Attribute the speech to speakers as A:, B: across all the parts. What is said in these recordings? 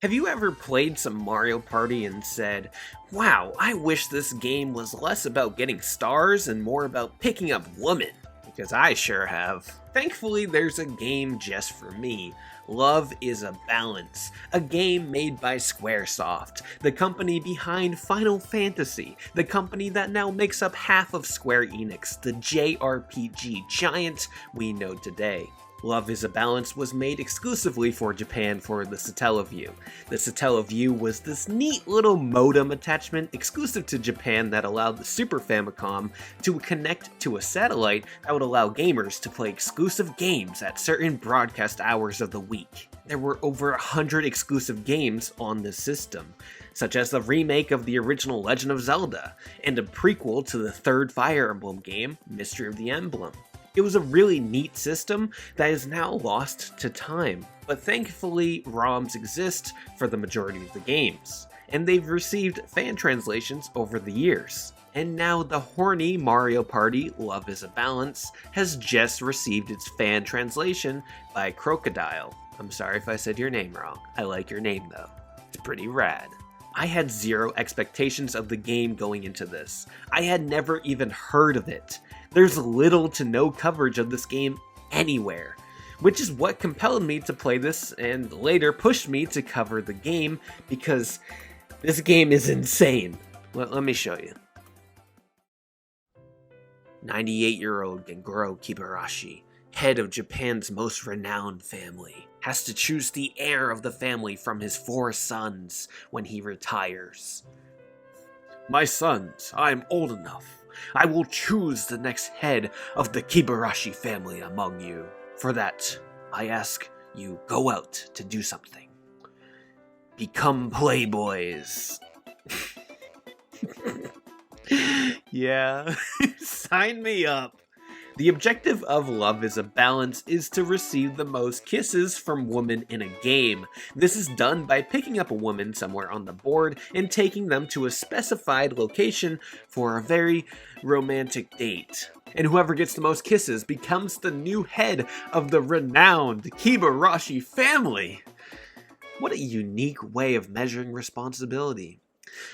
A: Have you ever played some Mario Party and said, wow, I wish this game was less about getting stars and more about picking up women? Because I sure have. Thankfully, there's a game just for me. Love is a Balance, a game made by Squaresoft, the company behind Final Fantasy, the company that now makes up half of Square Enix, the JRPG giant we know today. Love is a Balance was made exclusively for Japan for the Satellaview. The Satellaview was this neat little modem attachment exclusive to Japan that allowed the Super Famicom to connect to a satellite that would allow gamers to play exclusive games at certain broadcast hours of the week. There were over 100 exclusive games on this system, such as the remake of the original Legend of Zelda, and a prequel to the third Fire Emblem game, Mystery of the Emblem. It was a really neat system that is now lost to time, but thankfully ROMs exist for the majority of the games, and they've received fan translations over the years. And now the Horny Mario Party Love is a Balance has just received its fan translation by Crocodile. I'm sorry if I said your name wrong. I like your name though. It's pretty rad. I had zero expectations of the game going into this. I had never even heard of it. There's little to no coverage of this game anywhere, which is what compelled me to play this and later pushed me to cover the game because this game is insane. Let me show you. 98-year-old Gengoro Kibarashi, head of Japan's most renowned family, has to choose the heir of the family from his 4 sons when he retires. My sons, I am old enough. I will choose the next head of the Kibarashi family among you. For that, I ask you go out to do something. Become playboys. Yeah, sign me up. The objective of Love is a Balance is to receive the most kisses from women in a game. This is done by picking up a woman somewhere on the board and taking them to a specified location for a very romantic date. And whoever gets the most kisses becomes the new head of the renowned Kibarashi family. What a unique way of measuring responsibility.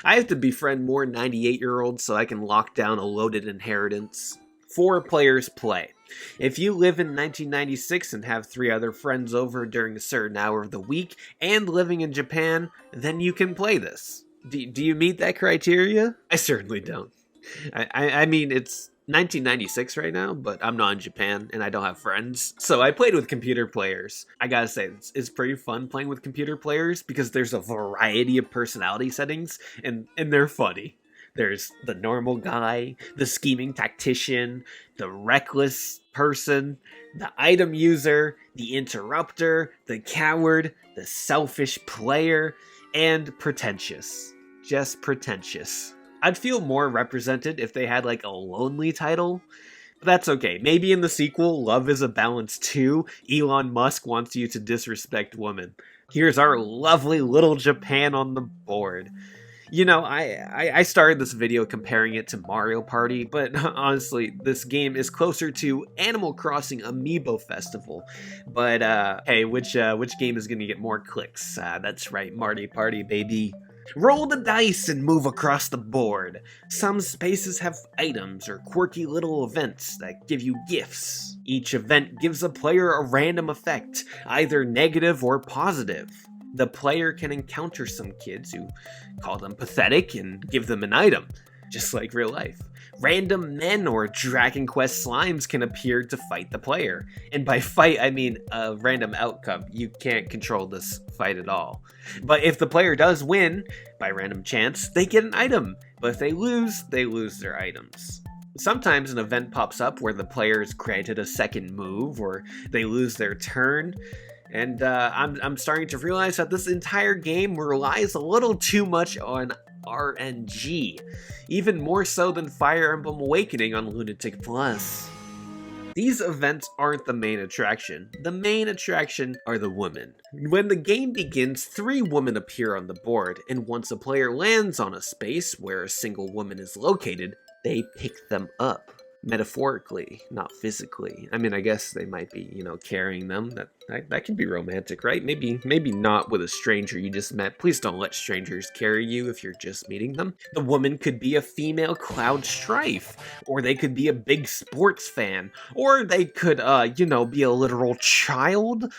A: I have to befriend more 98-year-olds so I can lock down a loaded inheritance. 4 players play. If you live in 1996 and have 3 other friends over during a certain hour of the week and living in Japan, then you can play this. Do you meet that criteria? I certainly don't. I mean, it's 1996 right now, but I'm not in Japan and I don't have friends, so I played with computer players. I gotta say, it's pretty fun playing with computer players because there's a variety of personality settings and they're funny. There's the normal guy, the scheming tactician, the reckless person, the item user, the interrupter, the coward, the selfish player, and pretentious. Just pretentious. I'd feel more represented if they had like a lonely title, but that's okay. Maybe in the sequel, Love is a Balance 2, Elon Musk wants you to disrespect women. Here's our lovely little Japan on the board. You know, I started this video comparing it to Mario Party, but honestly, this game is closer to Animal Crossing Amiibo Festival. But hey, which game is gonna get more clicks? That's right, Marty Party, baby. Roll the dice and move across the board. Some spaces have items or quirky little events that give you gifts. Each event gives a player a random effect, either negative or positive. The player can encounter some kids who call them pathetic and give them an item, just like real life. Random men or Dragon Quest slimes can appear to fight the player. And by fight, I mean a random outcome. You can't control this fight at all. But if the player does win, by random chance, they get an item. But if they lose their items. Sometimes an event pops up where the player is granted a second move, or they lose their turn. And I'm starting to realize that this entire game relies a little too much on RNG, even more so than Fire Emblem Awakening on Lunatic Plus. These events aren't the main attraction. The main attraction are the women. When the game begins, 3 women appear on the board, and once a player lands on a space where a single woman is located, they pick them up. Metaphorically, not physically. I mean, I guess they might be, carrying them. That can be romantic, right? Maybe not with a stranger you just met. Please don't let strangers carry you if you're just meeting them. The woman could be a female Cloud Strife, or they could be a big sports fan, or they could, be a literal child.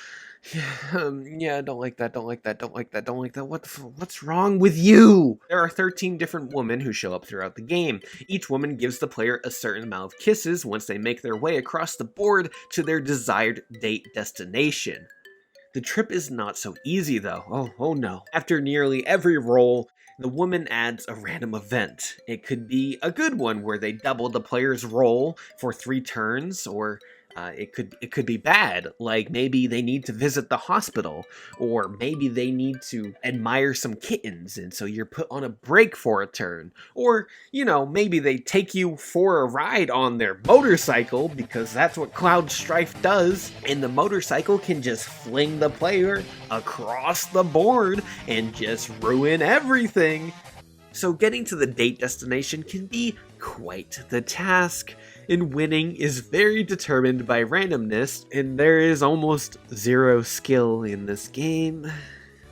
A: Yeah, don't like that, don't like that, don't like that, don't like that. What's wrong with you? There are 13 different women who show up throughout the game. Each woman gives the player a certain amount of kisses once they make their way across the board to their desired date destination. The trip is not so easy though. Oh no. After nearly every roll, the woman adds a random event. It could be a good one where they double the player's roll for 3 turns, or it could be bad, like maybe they need to visit the hospital, or maybe they need to admire some kittens, and so you're put on a break for a turn, or maybe they take you for a ride on their motorcycle because that's what Cloud Strife does, and the motorcycle can just fling the player across the board and just ruin everything. So getting to the date destination can be quite the task, and winning is very determined by randomness, and there is almost zero skill in this game.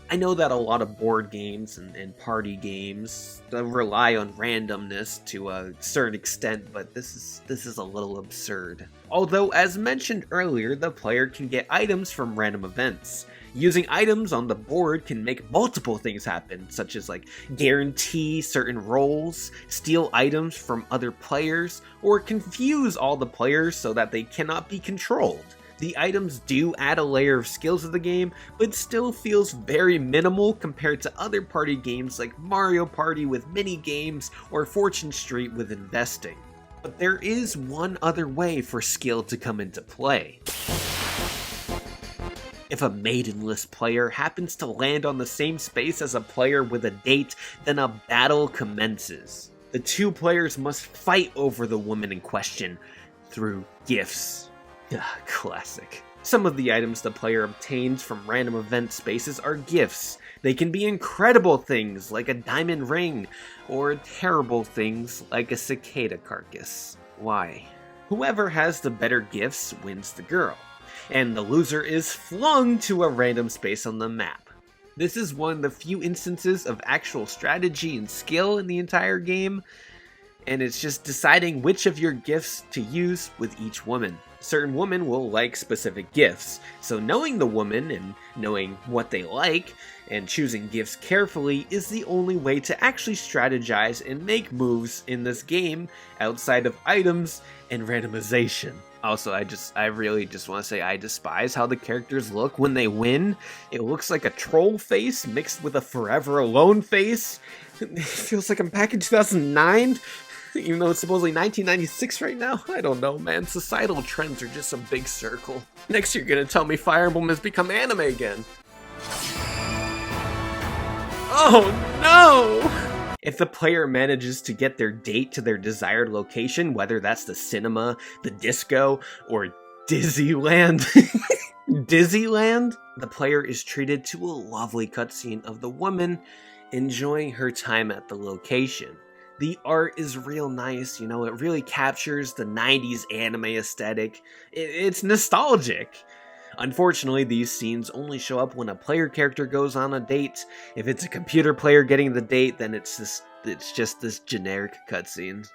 A: I know that a lot of board games and party games rely on randomness to a certain extent, but this is a little absurd. Although, as mentioned earlier, the player can get items from random events. Using items on the board can make multiple things happen, such as guarantee certain rolls, steal items from other players, or confuse all the players so that they cannot be controlled. The items do add a layer of skill to the game, but still feels very minimal compared to other party games like Mario Party with mini games or Fortune Street with investing. But there is one other way for skill to come into play. If a maidenless player happens to land on the same space as a player with a date, then a battle commences. The 2 players must fight over the woman in question through gifts. Classic. Some of the items the player obtains from random event spaces are gifts. They can be incredible things like a diamond ring, or terrible things like a cicada carcass. Why? Whoever has the better gifts wins the girl, and the loser is flung to a random space on the map. This is one of the few instances of actual strategy and skill in the entire game, and it's just deciding which of your gifts to use with each woman. Certain women will like specific gifts, so knowing the woman and knowing what they like and choosing gifts carefully is the only way to actually strategize and make moves in this game outside of items and randomization. Also, I really just want to say I despise how the characters look when they win. It looks like a troll face mixed with a Forever Alone face. It feels like I'm back in 2009. Even though it's supposedly 1996 right now? I don't know, man. Societal trends are just a big circle. Next you're gonna tell me Fire Emblem has become anime again. Oh no! If the player manages to get their date to their desired location, whether that's the cinema, the disco, or Disneyland, the player is treated to a lovely cutscene of the woman enjoying her time at the location. The art is real nice, it really captures the 90s anime aesthetic. It's nostalgic. Unfortunately, these scenes only show up when a player character goes on a date. If it's a computer player getting the date, then it's just this generic cutscene.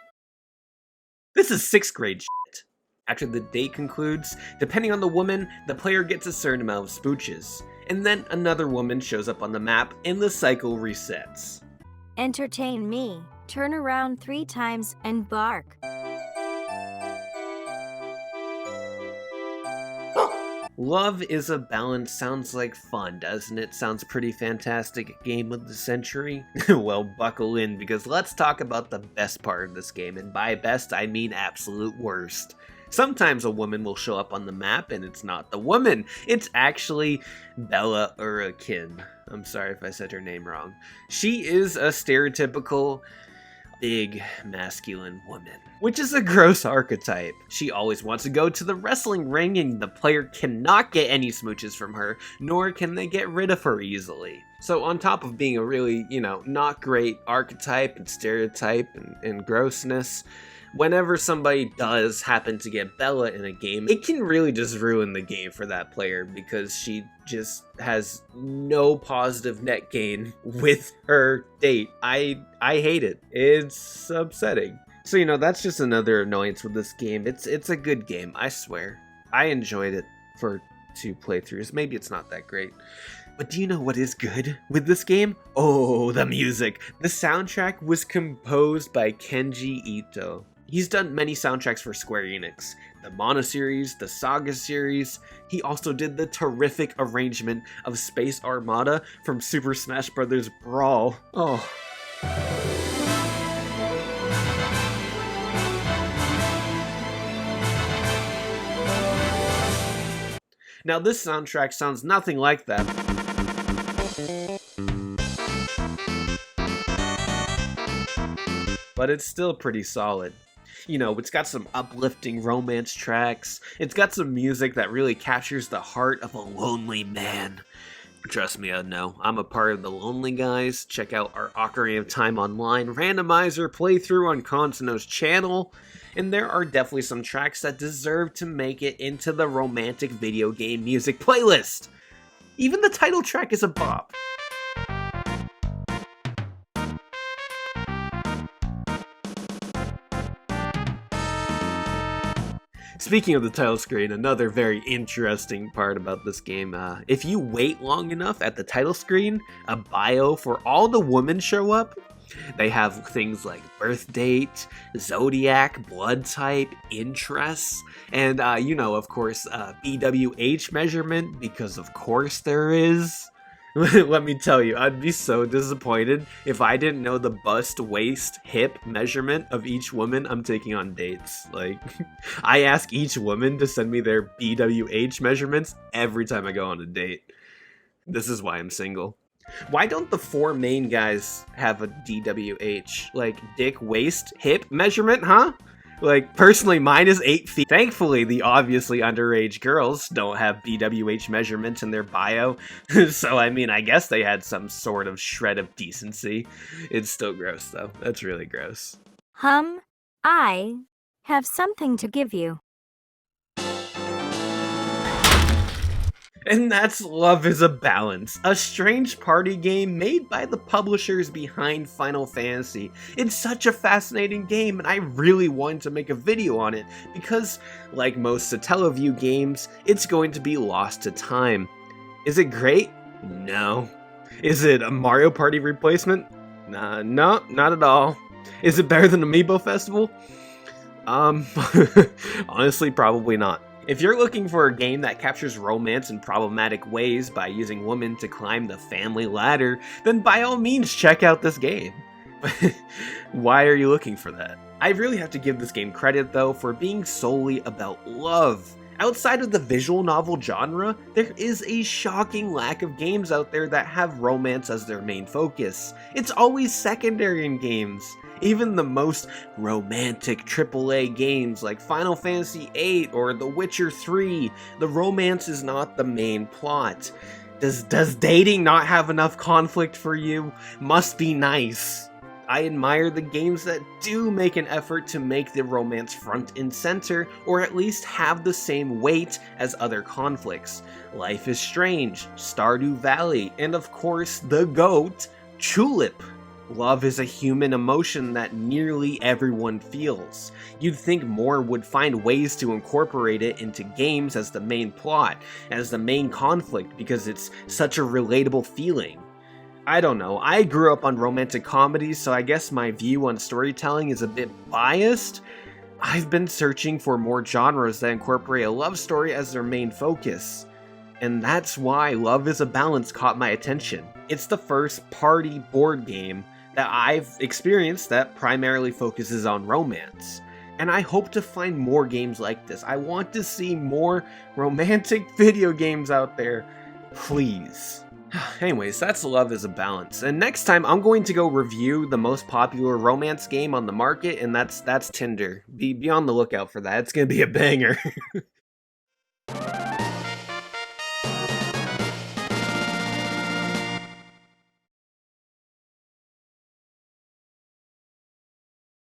A: This is 6th grade shit. After the date concludes, depending on the woman, the player gets a certain amount of smooches. And then another woman shows up on the map and the cycle resets.
B: Entertain me. Turn around 3 times and bark.
A: Love is a Balance sounds like fun, doesn't it? Sounds pretty fantastic. Game of the century? Well, buckle in, because let's talk about the best part of this game, and by best I mean absolute worst. Sometimes a woman will show up on the map and it's not the woman. It's actually Bella Urakin. I'm sorry if I said her name wrong. She is a stereotypical big masculine woman, which is a gross archetype. She always wants to go to the wrestling ring and the player cannot get any smooches from her, nor can they get rid of her easily. So on top of being a really, not great archetype and stereotype and grossness, whenever somebody does happen to get Bella in a game, it can really just ruin the game for that player because she just has no positive net gain with her date. I hate it. It's upsetting. So, you know, that's just another annoyance with this game. It's a good game, I swear. I enjoyed it for 2 playthroughs. Maybe it's not that great. But do you know what is good with this game? Oh, the music. The soundtrack was composed by Kenji Ito. He's done many soundtracks for Square Enix, the Mana series, the Saga series. He also did the terrific arrangement of Space Armada from Super Smash Bros. Brawl. Oh. Now this soundtrack sounds nothing like that. But it's still pretty solid. You know, it's got some uplifting romance tracks. It's got some music that really captures the heart of a lonely man. Trust me, I know. I'm a part of the Lonely Guys. Check out our Ocarina of Time Online randomizer playthrough on Consono's channel. And there are definitely some tracks that deserve to make it into the romantic video game music playlist. Even the title track is a bop. Speaking of the title screen, another very interesting part about this game, if you wait long enough at the title screen, a bio for all the women show up. They have things like birth date, zodiac, blood type, interests, and, you know, of course, BWH measurement, because of course there is. Let me tell you, I'd be so disappointed if I didn't know the bust, waist, hip measurement of each woman I'm taking on dates. Like, I ask each woman to send me their BWH measurements every time I go on a date. This is why I'm single. Why don't the 4 main guys have a DWH? Like, dick, waist, hip measurement, huh? Like, personally, mine is 8 feet. Thankfully, the obviously underage girls don't have BWH measurements in their bio. So, I mean, I guess they had some sort of shred of decency. It's still gross, though. That's really gross.
B: I have something to give you.
A: And that's Love is a Balance, a strange party game made by the publishers behind Final Fantasy. It's such a fascinating game, and I really wanted to make a video on it, because, like most Satellaview games, it's going to be lost to time. Is it great? No. Is it a Mario Party replacement? No, not at all. Is it better than Amiibo Festival? Honestly, probably not. If you're looking for a game that captures romance in problematic ways by using women to climb the family ladder, then by all means check out this game. Why are you looking for that? I really have to give this game credit though for being solely about love. Outside of the visual novel genre, there is a shocking lack of games out there that have romance as their main focus. It's always secondary in games. Even the most romantic AAA games like Final Fantasy VIII or The Witcher 3, the romance is not the main plot. Does dating not have enough conflict for you? Must be nice. I admire the games that do make an effort to make the romance front and center, or at least have the same weight as other conflicts. Life is Strange, Stardew Valley, and of course the GOAT, Tulip. Love is a human emotion that nearly everyone feels. You'd think more would find ways to incorporate it into games as the main plot, as the main conflict, because it's such a relatable feeling. I don't know, I grew up on romantic comedies, so I guess my view on storytelling is a bit biased. I've been searching for more genres that incorporate a love story as their main focus. And that's why Love is a Balance caught my attention. It's the first party board game that I've experienced that primarily focuses on romance. And I hope to find more games like this. I want to see more romantic video games out there. Please. Anyways, that's Love is a Balance. And next time, I'm going to go review the most popular romance game on the market, and that's Tinder. Be on the lookout for that. It's going to be a banger.